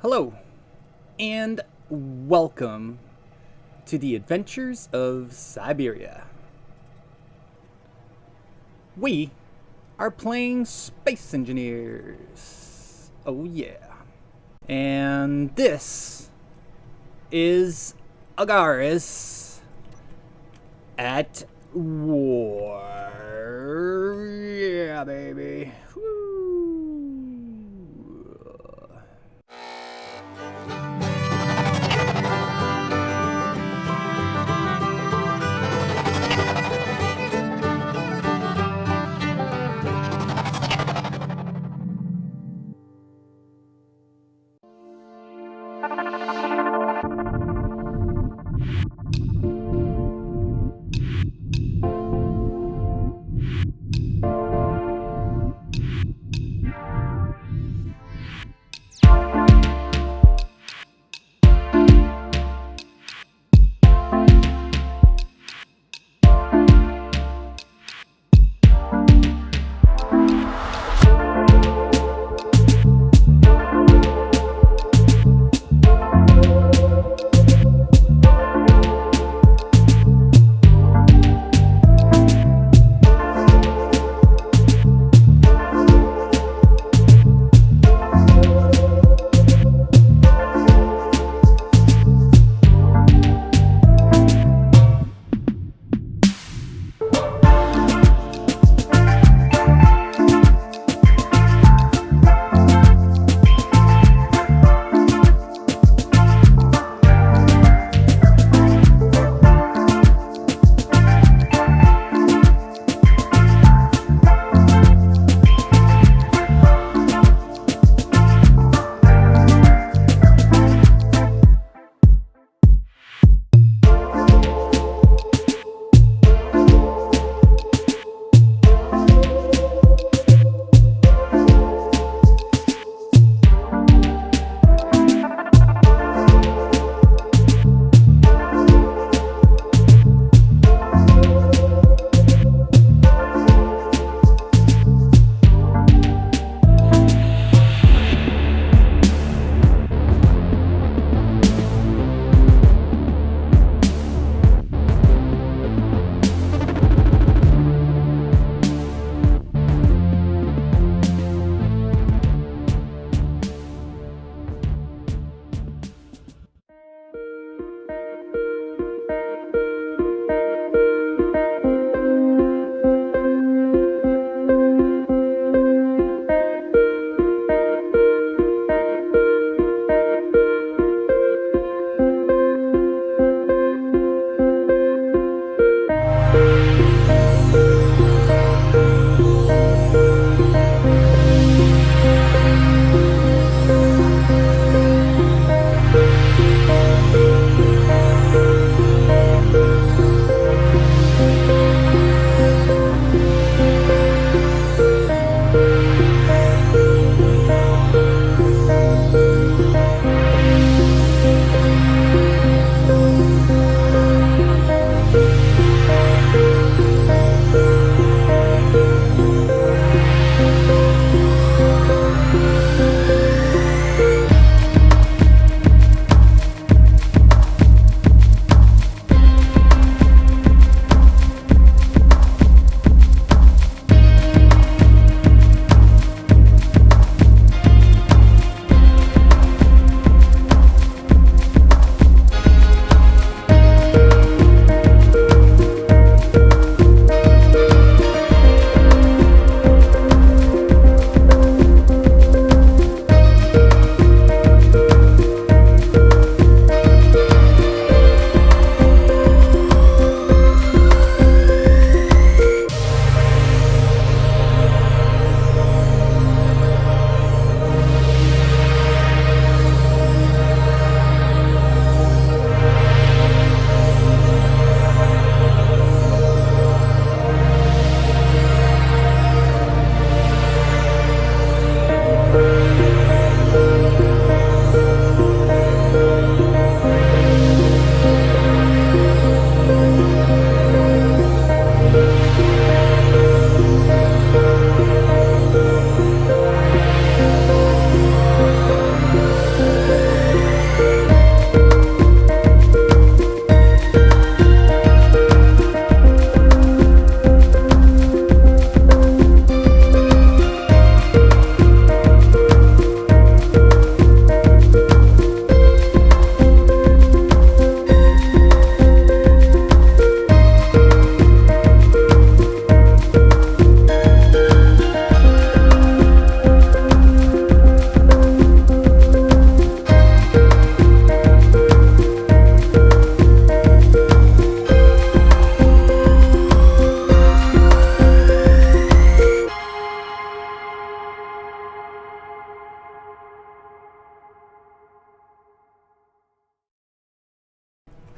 Hello, and welcome to the adventures of Syberiah. We are playing Space Engineers. Oh yeah. And this is Agaris at War. Yeah, baby. Woo.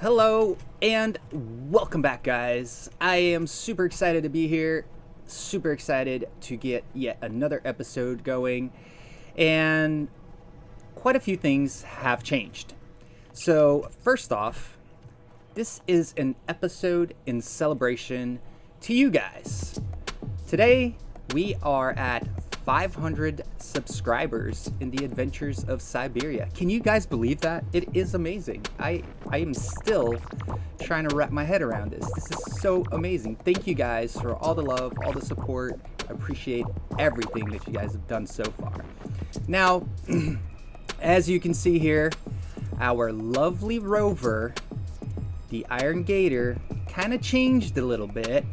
Hello and welcome back, guys. I am super excited to be here, super excited to get yet another episode going, and quite a few things have changed. So first off, this is an episode in celebration to you guys. Today we are at 500 subscribers in the adventures of Syberiah. Can you guys believe that? It is amazing. I am still trying to wrap my head around this. This is so amazing. Thank you guys for all the love, all the support. I appreciate everything that you guys have done so far. Now, as you can see here, our lovely rover, the Iron Gator, kind of changed a little bit.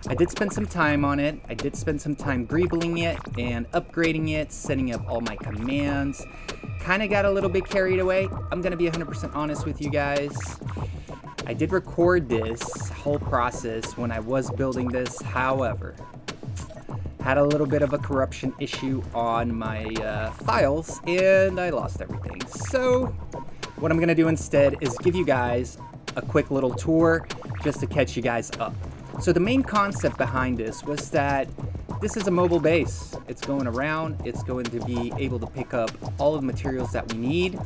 I did spend some time on it. I did spend some time greebling it and upgrading it, setting up all my commands. Kind of got a little bit carried away. I'm going to be 100% honest with you guys. I did record this whole process when I was building this. However, had a little bit of a corruption issue on my files and I lost everything. So what I'm going to do instead is give you guys a quick little tour just to catch you guys up. So the main concept behind this was that this is a mobile base. It's going around. It's going to be able to pick up all of the materials that we need.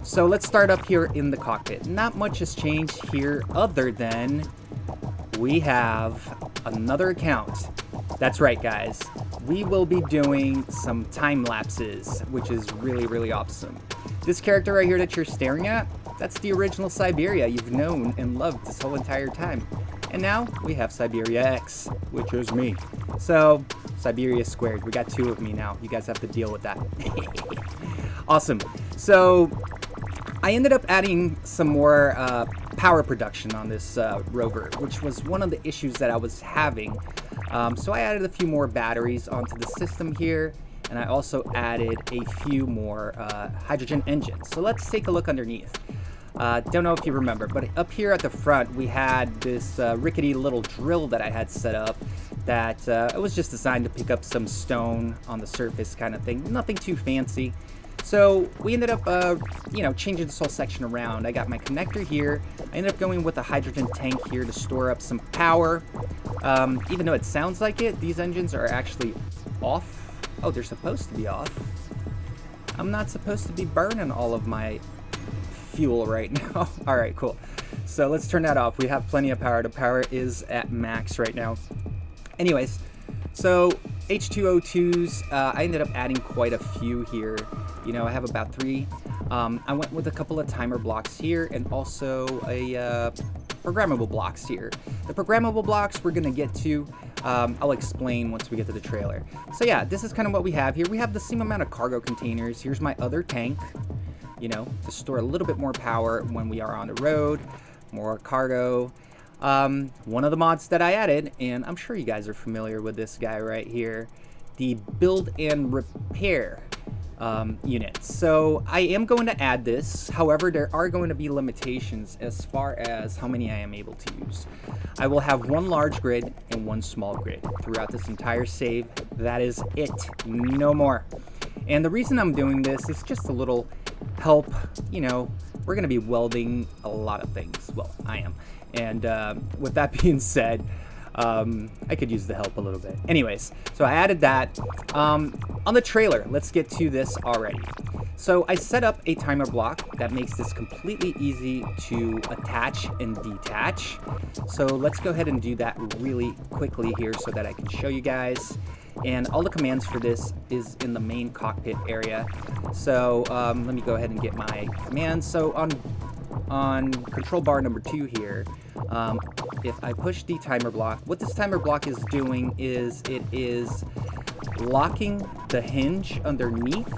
So let's start up here in the cockpit. Not much has changed here other than we have another account. That's right, guys. We will be doing some time lapses, which is really, really awesome. This character right here that you're staring at, that's the original Syberiah you've known and loved this whole entire time. And now we have Syberiah X, which is me. So, Syberiah squared. We got two of me now. You guys have to deal with that. Awesome. So, I ended up adding some more power production on this rover, which was one of the issues that I was having. So I added a few more batteries onto the system here, and I also added a few more hydrogen engines. So let's take a look underneath. Don't know if you remember, but up here at the front we had this rickety little drill that I had set up that it was just designed to pick up some stone on the surface kind of thing. Nothing too fancy. So we ended up, changing this whole section around. I got my connector here. I ended up going with a hydrogen tank here to store up some power. Even though it sounds like it, these engines are actually off. Oh, they're supposed to be off. I'm not supposed to be burning all of my fuel right now. All right, cool. So let's turn that off. We have plenty of power. The power is at max right now. Anyways, so H2O2s, I ended up adding quite a few here. You know, I have about 3. I went with a couple of timer blocks here and also a programmable blocks here. The programmable blocks we're going to get to. I'll explain once we get to the trailer. So yeah, this is kind of what we have here. We have the same amount of cargo containers. Here's my other tank, you know, to store a little bit more power when we are on the road, more cargo. One of the mods that I added, and I'm sure you guys are familiar with this guy right here, the build and repair unit. So I am going to add this. However, there are going to be limitations as far as how many I am able to use. I will have one large grid and one small grid throughout this entire save. That is it. No more. And the reason I'm doing this is just a little help. You know, we're going to be welding a lot of things. Well, I am. And with that being said, I could use the help a little bit. Anyways, so I added that. On the trailer, let's get to this already. So I set up a timer block that makes this completely easy to attach and detach. So let's go ahead and do that really quickly here so that I can show you guys. And all the commands for this is in the main cockpit area. So let me go ahead and get my commands. So on control bar number 2 here, if I push the timer block, what this timer block is doing is it is locking the hinge underneath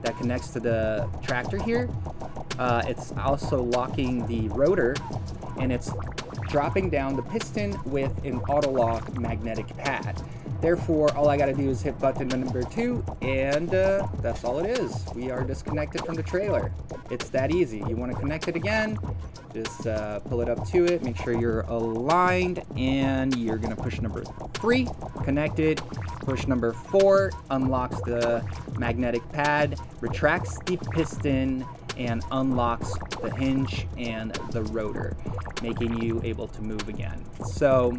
that connects to the tractor here. It's also locking the rotor, and it's dropping down the piston with an auto lock magnetic pad. Therefore, all I gotta do is hit button number 2, and that's all it is. We are disconnected from the trailer. It's that easy. You wanna connect it again, just pull it up to it, make sure you're aligned, and you're gonna push number 3, connected. Push number 4, unlocks the magnetic pad, retracts the piston, and unlocks the hinge and the rotor, making you able to move again. So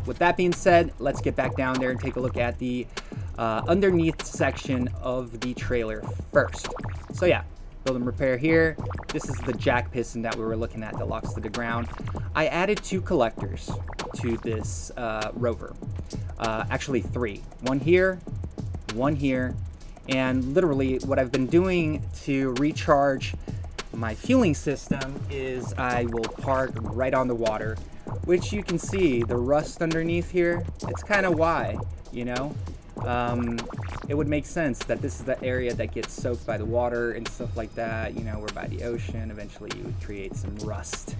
with that being said, let's get back down there and take a look at the underneath section of the trailer first. So yeah, build and repair here. This is the jack piston that we were looking at that locks to the ground. I added 2 collectors to this Rover. Actually 3. One here, and literally what I've been doing to recharge my fueling system is I will park right on the water, which you can see the rust underneath here. It's kind of why, you know. It would make sense that this is the area that gets soaked by the water and stuff like that. You know, we're by the ocean. Eventually you would create some rust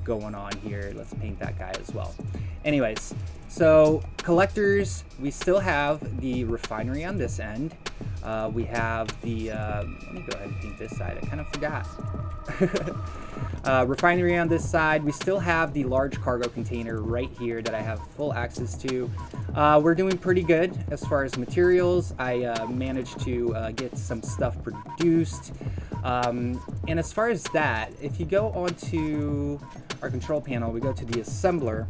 going on here. Let's paint that guy as well. Anyways, so collectors, we still have the refinery on this end. We have the, let me go ahead and paint this side. I kind of forgot. Refinery on this side. We still have the large cargo container right here that I have full access to. We're doing pretty good as far as materials. I managed to get some stuff produced. And as far as that, if you go onto our control panel, we go to the assembler.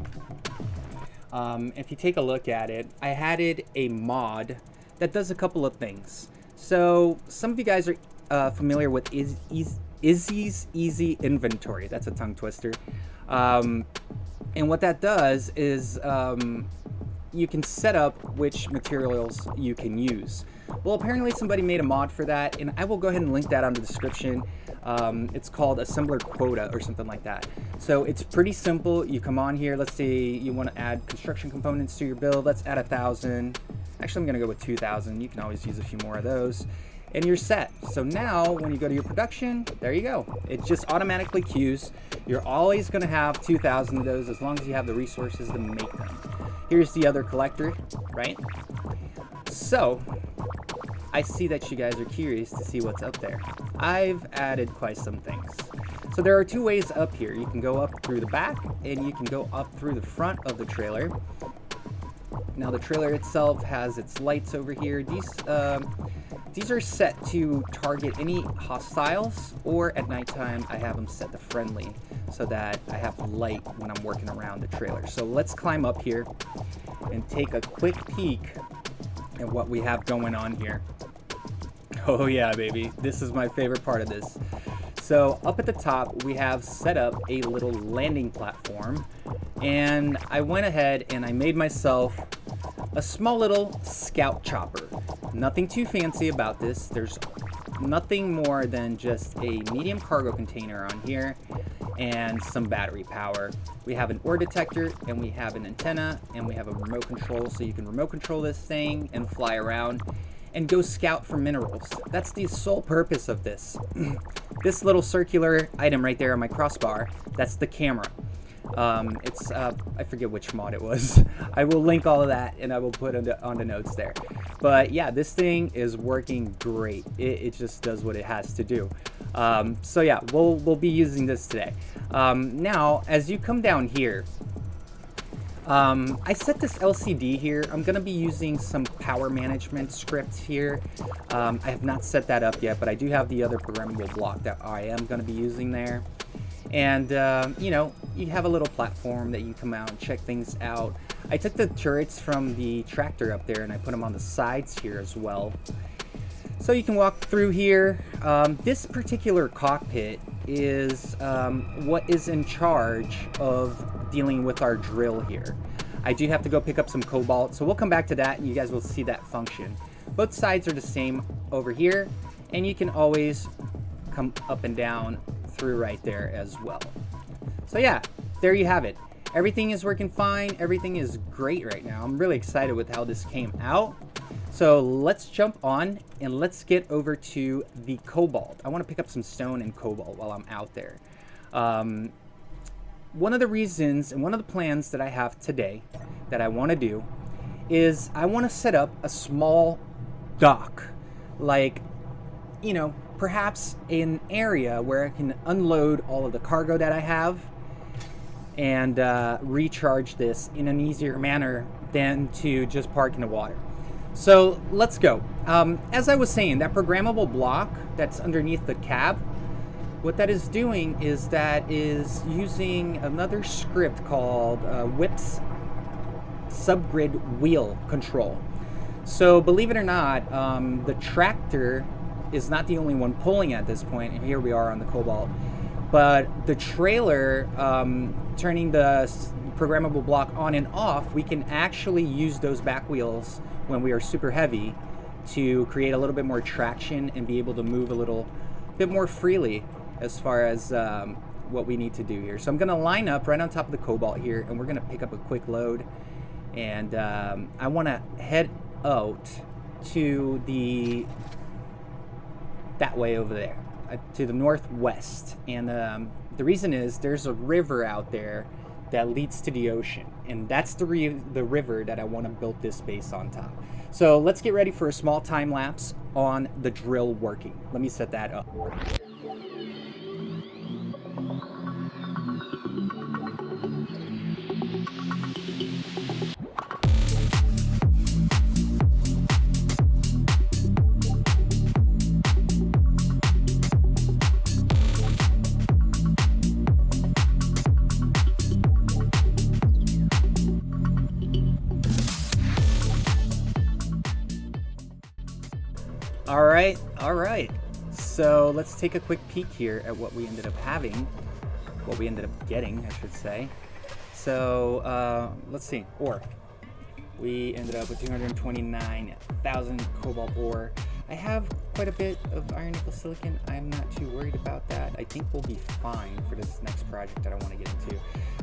If you take a look at it, I added a mod that does a couple of things. So some of you guys are familiar with Izzy's Easy Inventory. That's a tongue twister. And what that does is you can set up which materials you can use. Well, apparently somebody made a mod for that, and I will go ahead and link that on the description. It's called Assembler Quota or something like that. So it's pretty simple. You come on here. Let's say you want to add construction components to your build. Let's add 1,000. Actually, I'm going to go with 2,000. You can always use a few more of those. And you're set. So now when you go to your production, there you go. It just automatically queues. You're always going to have 2,000 of those as long as you have the resources to make them. Here's the other collector, right? So I see that you guys are curious to see what's up there. I've added quite some things. So there are 2 ways up here. You can go up through the back and you can go up through the front of the trailer. Now the trailer itself has its lights over here. These are set to target any hostiles, or at nighttime I have them set to friendly so that I have light when I'm working around the trailer. So let's climb up here and take a quick peek at what we have going on here. Oh yeah, baby, this is my favorite part of this. So up at the top we have set up a little landing platform, and I went ahead and I made myself a small little scout chopper. Nothing too fancy about this. There's nothing more than just a medium cargo container on here and some battery power. We have an ore detector and we have an antenna and we have a remote control, so you can remote control this thing and fly around and go scout for minerals. That's the sole purpose of this. This little circular item right there on my crossbar, that's the camera. It's I forget which mod it was. I will link all of that and I will put it on the notes there. But yeah, this thing is working great. It just does what it has to do. So yeah, we'll be using this today. Now, as you come down here, I set this LCD here. I'm going to be using some power management scripts here. I have not set that up yet, but I do have the other programmable block that I am going to be using there. And, you know, you have a little platform that you can come out and check things out. I took the turrets from the tractor up there and I put them on the sides here as well. So you can walk through here. This particular cockpit is what is in charge of dealing with our drill here. I do have to go pick up some cobalt, so we'll come back to that and you guys will see that function. Both sides are the same over here, and you can always come up and down through right there as well. So yeah, there you have it. Everything is working fine. Everything is great right now. I'm really excited with how this came out. So let's jump on and let's get over to the cobalt. I want to pick up some stone and cobalt while I'm out there. One of the reasons and one of the plans that I have today that I want to do is I want to set up a small dock, like, you know, perhaps an area where I can unload all of the cargo that I have and recharge this in an easier manner than to just park in the water. So let's go. As I was saying, that programmable block that's underneath the cab, what that is doing is that is using another script called whips subgrid wheel control. So believe it or not, the tractor is not the only one pulling at this point, and here we are on the Cobalt. But the trailer, turning the programmable block on and off, we can actually use those back wheels when we are super heavy to create a little bit more traction and be able to move a little bit more freely as far as what we need to do here. So I'm going to line up right on top of the Cobalt here, and we're going to pick up a quick load. And I want to head out to that way over there, to the northwest. And the reason is there's a river out there that leads to the ocean, and that's the river that I want to build this base on top. So let's get ready for a small time lapse on the drill working. Let me set that up. All right. So let's take a quick peek here at what we ended up having, what we ended up getting, I should say. So let's see, ore. We ended up with 229,000 cobalt ore. I have quite a bit of iron, nickel, silicon. I'm not too worried about that. I think we'll be fine for this next project that I want to get into.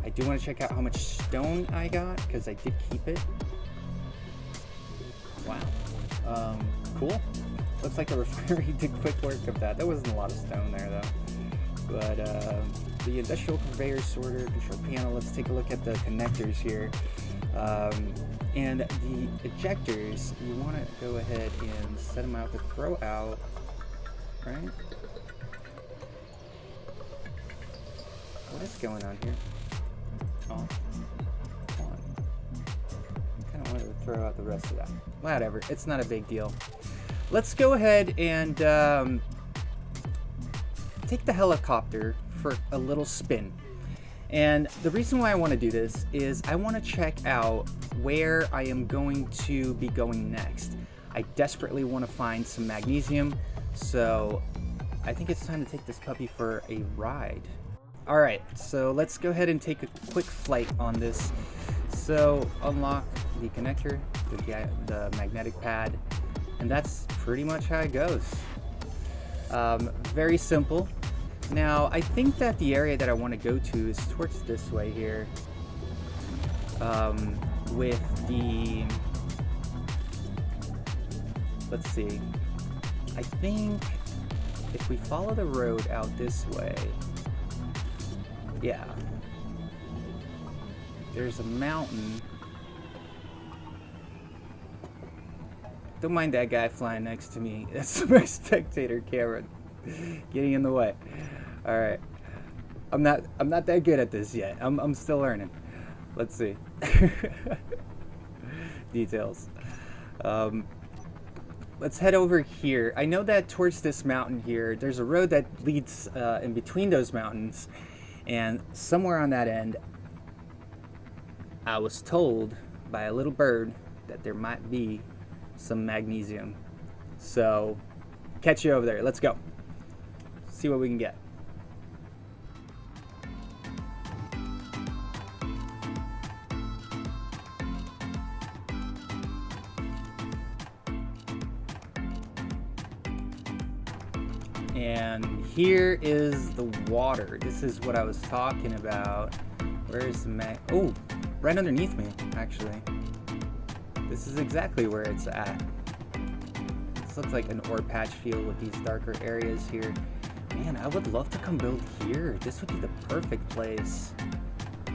I do want to check out how much stone I got, because I did keep it. Wow. Cool. Looks like the refinery did quick work of that. There wasn't a lot of stone there, though. But the industrial conveyor sorter, control panel, let's take a look at the connectors here. And the ejectors, you want to go ahead and set them out to throw out, right? What is going on here? Oh, on. I kind of wanted to throw out the rest of that. Whatever, it's not a big deal. Let's go ahead and take the helicopter for a little spin. And the reason why I want to do this is I want to check out where I am going to be going next. I desperately want to find some magnesium, so I think it's time to take this puppy for a ride. All right, so let's go ahead and take a quick flight on this. So unlock the connector, the magnetic pad, and that's pretty much how it goes. Very simple. Now, I think that the area that I want to go to is towards this way here. With the... Let's see. I think if we follow the road out this way... Yeah. There's a mountain. Don't mind that guy flying next to me. That's my spectator camera getting in the way. All right. I'm not that good at this yet. I'm still learning. Let's see. Details. Let's head over here. I know that towards this mountain here, there's a road that leads in between those mountains, and somewhere on that end, I was told by a little bird that there might be some magnesium. So, catch you over there. Let's go. See what we can get. And here is the water. This is what I was talking about. Where's the oh, right underneath me, actually. This is exactly where it's at. This looks like an ore patch field with these darker areas here. Man, I would love to come build here. This would be the perfect place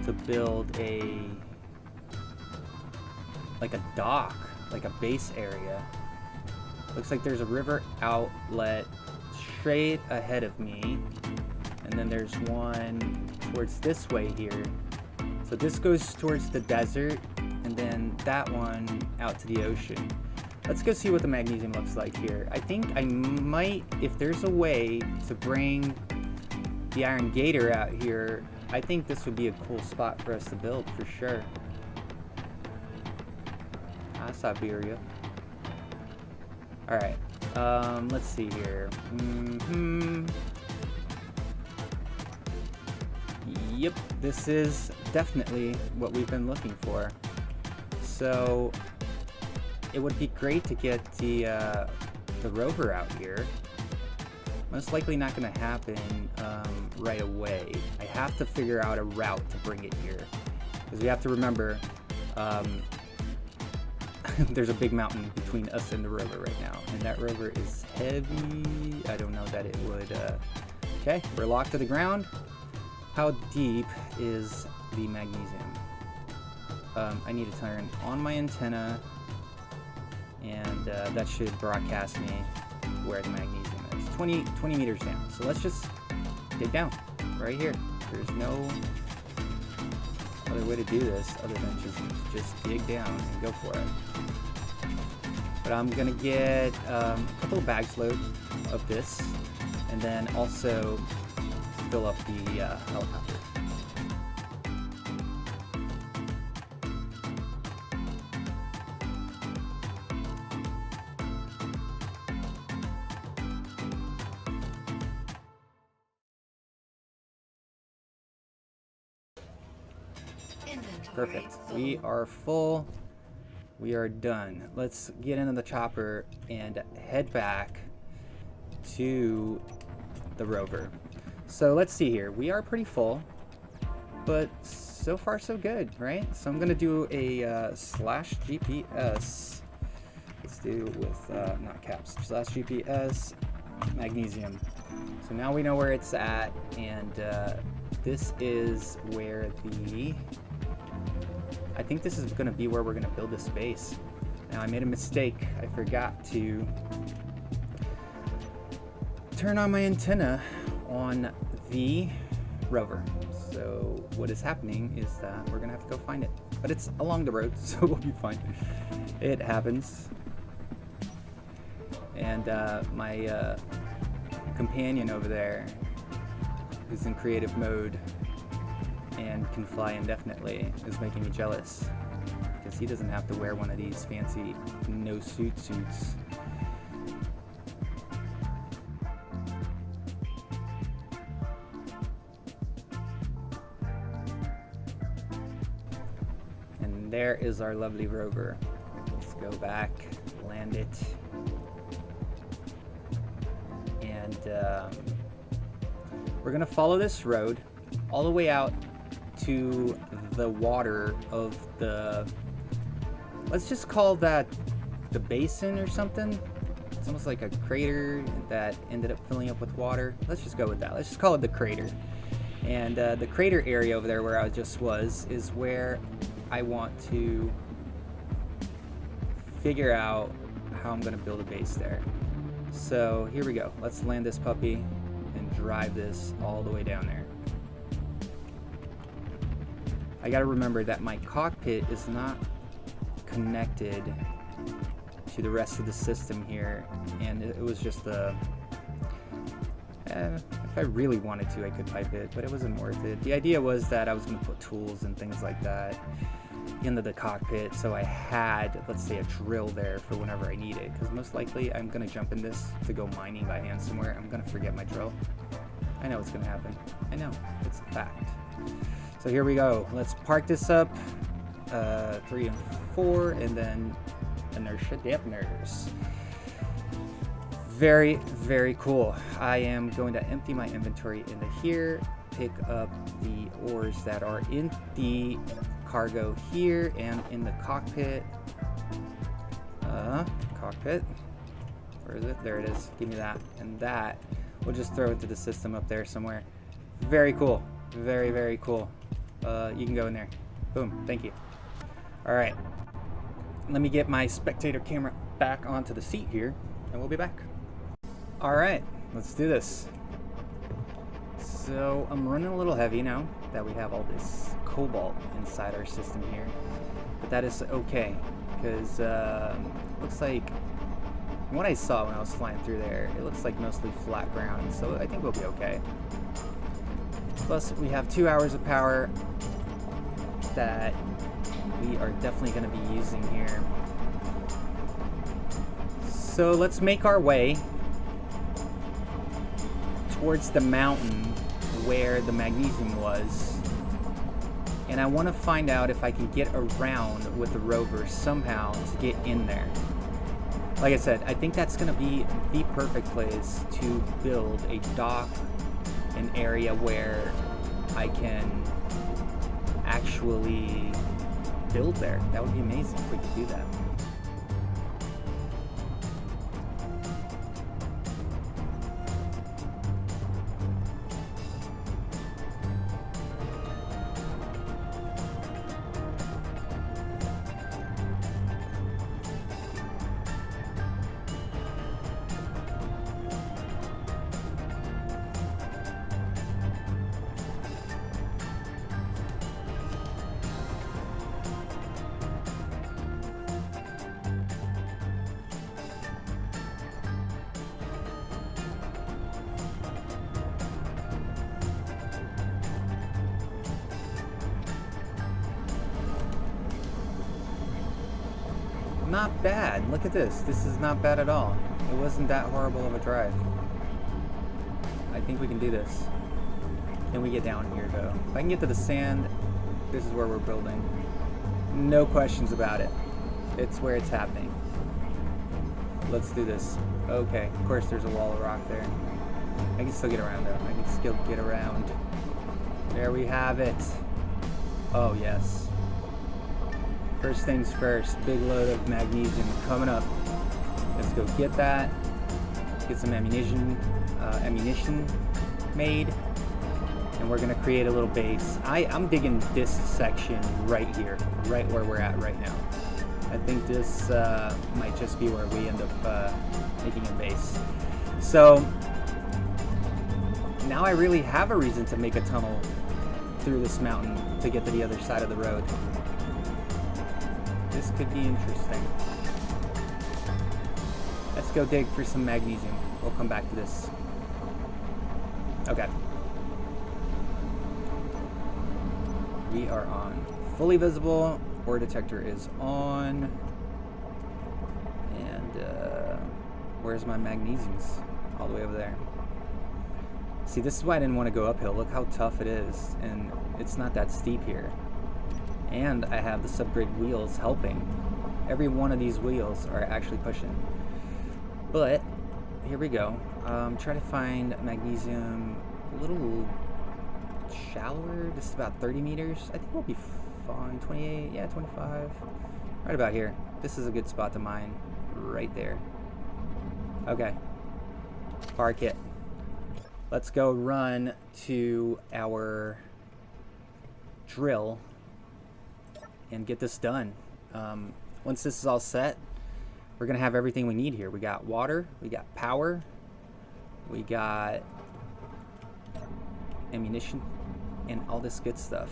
to build a dock, like a base area. Looks like there's a river outlet straight ahead of me, and then there's one towards this way here. So this goes towards the desert, and then that one out to the ocean. Let's go see what the magnesium looks like here. I think I might, if there's a way to bring the Iron Gator out here, I think this would be a cool spot for us to build for sure. Syberiah. Alright, let's see here. Yep, this is definitely what we've been looking for. So it would be great to get the Rover out here. Most likely not going to happen right away. I have to figure out a route to bring it here, because we have to remember there's a big mountain between us and the Rover right now, and that Rover is heavy. I don't know that it would. Okay, we're locked to the ground. How deep is the magnesium? I need to turn on my antenna, and that should broadcast me where the magnesium is. 20 meters down. So let's just dig down right here. There's no other way to do this other than just dig down and go for it. But I'm gonna get a couple of bags load of this, and then also fill up the helicopter. Perfect. We are full. We are done. Let's get into the chopper and head back to the Rover. So let's see here. We are pretty full, but so far so good, right? So I'm gonna do a /GPS. Let's do with not caps. /GPS magnesium. So now we know where it's at, and this is where I think this is going to be where we're going to build this base. Now I made a mistake. I forgot to turn on my antenna on the Rover. So what is happening is that we're going to have to go find it. But it's along the road, so we'll be fine. It happens. And my companion over there, who's in creative mode and can fly indefinitely, is making me jealous, because he doesn't have to wear one of these fancy no-suit suits. And there is our lovely Rover. Let's go back, land it, and we're gonna follow this road all the way out to the water of the, let's just call that the basin or something. It's almost like a crater that ended up filling up with water. Let's just go with that. Let's just call it the crater. And the crater area over there where I just was is where I want to figure out how I'm going to build a base there. So here we go. Let's land this puppy and drive this all the way down there. I gotta remember that my cockpit is not connected to the rest of the system here, and it was just if I really wanted to, I could pipe it, but it wasn't worth it. The idea was that I was gonna put tools and things like that into the cockpit, so I had, let's say, a drill there for whenever I need it, because most likely I'm gonna jump in this to go mining by hand somewhere. I'm gonna forget my drill. I know what's gonna happen. I know, it's a fact. So here we go. Let's park this up, 3 and 4, and then inertia dampeners. Very, very cool. I am going to empty my inventory into here, pick up the ores that are in the cargo here and in the cockpit. Cockpit. Where is it? There it is. Give me that. And that, we'll just throw it to the system up there somewhere. Very cool. Very, very cool. You can go in there. Boom. Thank you. All right. Let me get my spectator camera back onto the seat here, and we'll be back. All right. Let's do this. So I'm running a little heavy now that we have all this cobalt inside our system here, but that is okay, because looks like what I saw when I was flying through there, it looks like mostly flat ground, so I think we'll be okay. Plus, we have 2 hours of power that we are definitely going to be using here. So let's make our way towards the mountain where the magnesium was. And I want to find out if I can get around with the rover somehow to get in there. Like I said, I think that's going to be the perfect place to build a dock, an area where I can actually build there. That would be amazing if we could do that. Not bad. Look at this. This is not bad at all. It wasn't that horrible of a drive. I think we can do this. Can we get down here, though? If I can get to the sand, this is where we're building. No questions about it. It's where it's happening. Let's do this. Okay. Of course, there's a wall of rock there. I can still get around, though. I can still get around. There we have it. Oh, yes. First things first, big load of magnesium coming up. Let's go get that. Get some ammunition made, and we're gonna create a little base. I'm digging this section right here, right where we're at right now. I think this might just be where we end up making a base. So now I really have a reason to make a tunnel through this mountain to get to the other side of the road. This could be interesting. Let's go dig for some magnesium. We'll come back to this. Okay. We are on. Fully visible. Ore detector is on. And where's my magnesiums? All the way over there. See, this is why I didn't want to go uphill. Look how tough it is. And it's not that steep here. And I have the subgrade wheels helping. Every one of these wheels are actually pushing. But here we go. Try to find magnesium a little shallower. This is about 30 meters. I think we'll be fine. 28, yeah, 25. Right about here. This is a good spot to mine. Right there. Okay. Park it. Let's go run to our drill and get this done. Once this is all set, we're gonna have everything we need here. We got water, we got power, we got ammunition, and all this good stuff.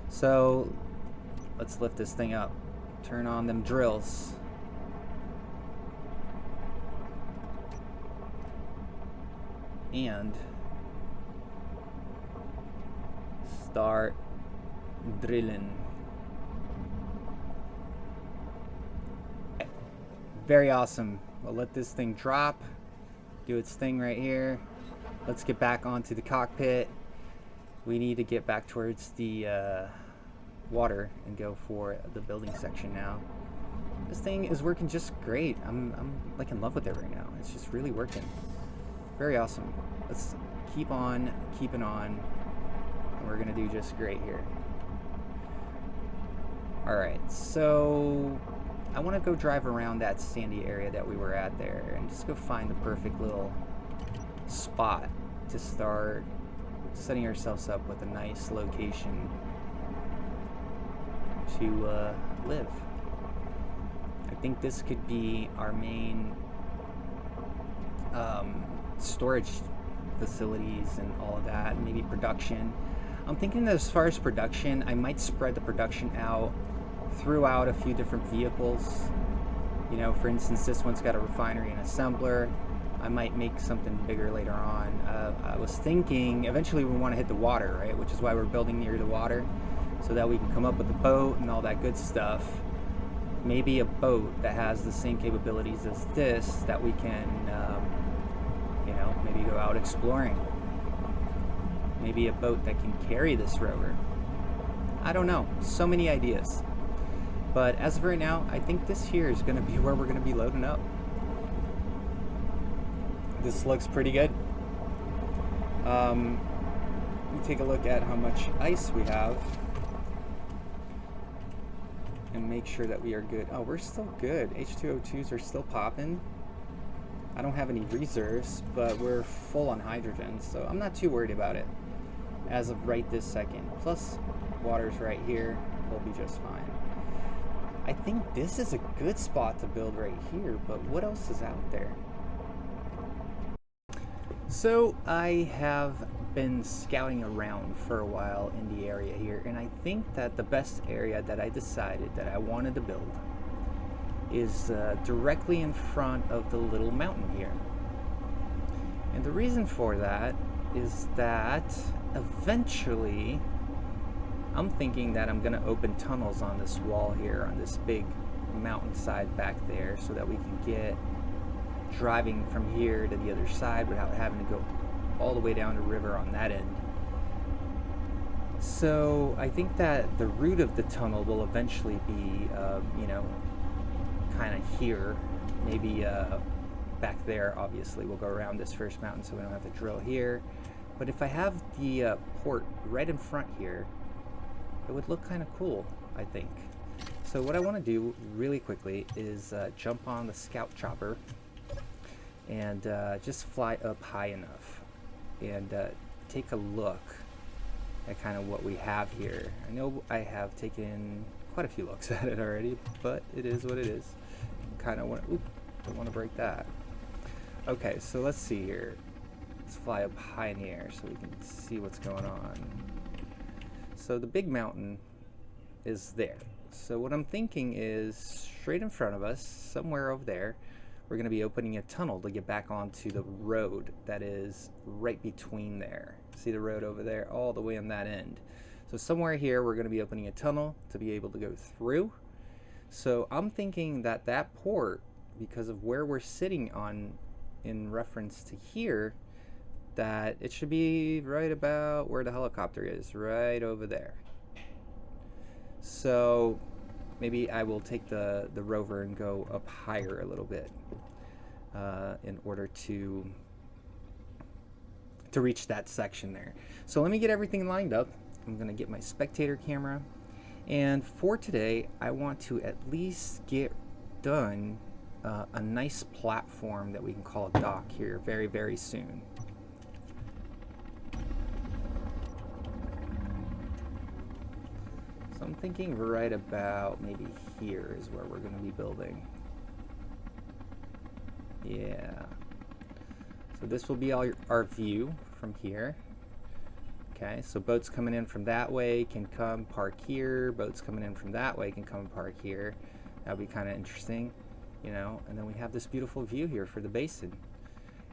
So let's lift this thing up. Turn on them drills. And start drilling. Very awesome. We'll let this thing drop, do its thing right here. Let's get back onto the cockpit. We need to get back towards the water and go for the building section now. This thing is working just great. I'm like in love with it right now. It's just really working. Very awesome. Let's keep on keeping on. And we're gonna do just great here. All right, so I want to go drive around that sandy area that we were at there and just go find the perfect little spot to start setting ourselves up with a nice location to live. I think this could be our main storage facilities and all of that, maybe production. I'm thinking that as far as production, I might spread the production out throughout a few different vehicles. You know, for instance, this one's got a refinery and assembler. I might make something bigger later on. I was thinking eventually we want to hit the water, right? Which is why we're building near the water, so that we can come up with a boat and all that good stuff. Maybe a boat that has the same capabilities as this, that we can, you know, maybe go out exploring. Maybe a boat that can carry this rover. I don't know. So many ideas. But as of right now, I think this here is going to be where we're going to be loading up. This looks pretty good. Let me take a look at how much ice we have and make sure that we are good. Oh, we're still good. H2O2s are still popping. I don't have any reserves, but we're full on hydrogen, so I'm not too worried about it as of right this second. Plus, water's right here. We'll be just fine. I think this is a good spot to build right here, but what else is out there? So I have been scouting around for a while in the area here, and I think that the best area that I decided that I wanted to build is directly in front of the little mountain here. And the reason for that is that eventually I'm thinking that I'm going to open tunnels on this wall here, on this big mountainside back there, so that we can get driving from here to the other side without having to go all the way down the river on that end. So I think that the route of the tunnel will eventually be, you know, kind of here, maybe back there. Obviously we'll go around this first mountain so we don't have to drill here, but if I have the port right in front here, it would look kind of cool, I think. So what I want to do really quickly is jump on the scout chopper and just fly up high enough and take a look at kind of what we have here. I know I have taken quite a few looks at it already, but it is what it is. Kind of want, oop, don't want to break that. Okay, so let's see here. Let's fly up high in the air so we can see what's going on. So the big mountain is there. So what I'm thinking is straight in front of us, somewhere over there, we're going to be opening a tunnel to get back onto the road that is right between there. See the road over there, all the way on that end. So somewhere here we're going to be opening a tunnel to be able to go through. So I'm thinking that that port, because of where we're sitting on in reference to here, that it should be right about where the helicopter is, right over there. So maybe I will take the rover and go up higher a little bit in order to reach that section there. So let me get everything lined up. I'm gonna get my spectator camera, and for today I want to at least get done a nice platform that we can call a dock here very, very soon. So I'm thinking right about maybe here is where we're going to be building. Yeah. So this will be our view from here. Okay, so boats coming in from that way can come park here. Boats coming in from that way can come park here. That'll be kind of interesting, you know. And then we have this beautiful view here for the basin.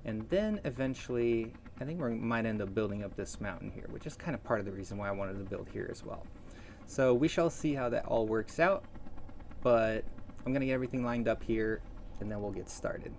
And then eventually, I think we might end up building up this mountain here, which is kind of part of the reason why I wanted to build here as well. So we shall see how that all works out, but I'm going to get everything lined up here and then we'll get started.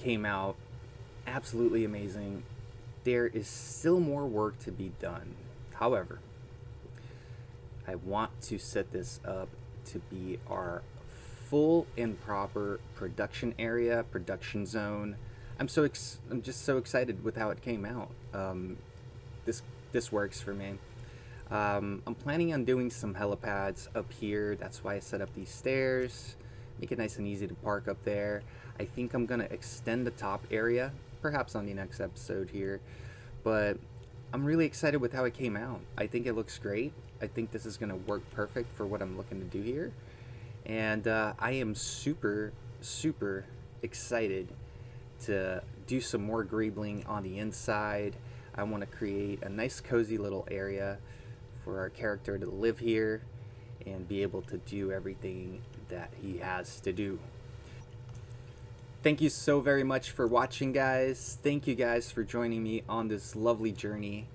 came out absolutely amazing. There is still more work to be done. However, I want to set this up to be our full and proper production area, production zone. I'm just so excited with how it came out. This works for me. I'm planning on doing some helipads up here. That's why I set up these stairs. Make it nice and easy to park up there. I think I'm gonna extend the top area, perhaps on the next episode here. But I'm really excited with how it came out. I think it looks great. I think this is gonna work perfect for what I'm looking to do here. And I am super excited to do some more greebling on the inside. I want to create a nice cozy little area for our character to live here and be able to do everything that he has to do. Thank you so very much for watching, guys. Thank you guys for joining me on this lovely journey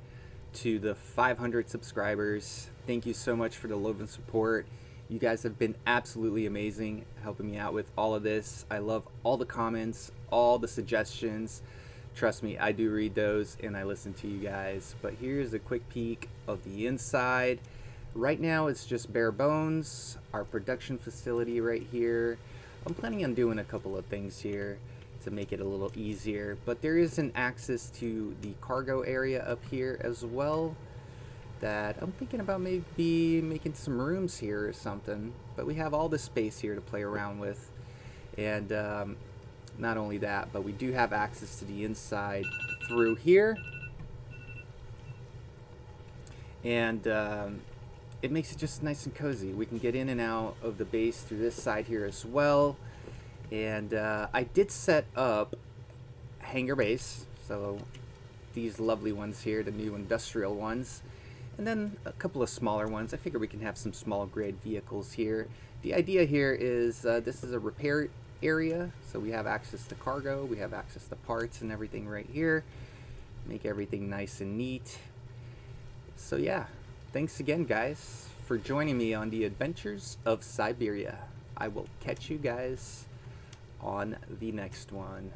to the 500 subscribers. Thank you so much for the love and support. You guys have been absolutely amazing helping me out with all of this. I love all the comments, all the suggestions. Trust me, I do read those and I listen to you guys. But here's a quick peek of the inside. Right now it's just bare bones. Our production facility right here. I'm planning on doing a couple of things here to make it a little easier. But there is an access to the cargo area up here as well, that I'm thinking about maybe making some rooms here or something. But we have all the space here to play around with. And not only that, but we do have access to the inside through here. And it makes it just nice and cozy. We can get in and out of the base through this side here as well. And I did set up hangar base. So these lovely ones here, the new industrial ones. And then a couple of smaller ones. I figure we can have some small grade vehicles here. The idea here is this is a repair area, so we have access to cargo, we have access to parts and everything right here. Make everything nice and neat. So yeah, thanks again, guys, for joining me on the adventures of Syberiah. I will catch you guys on the next one.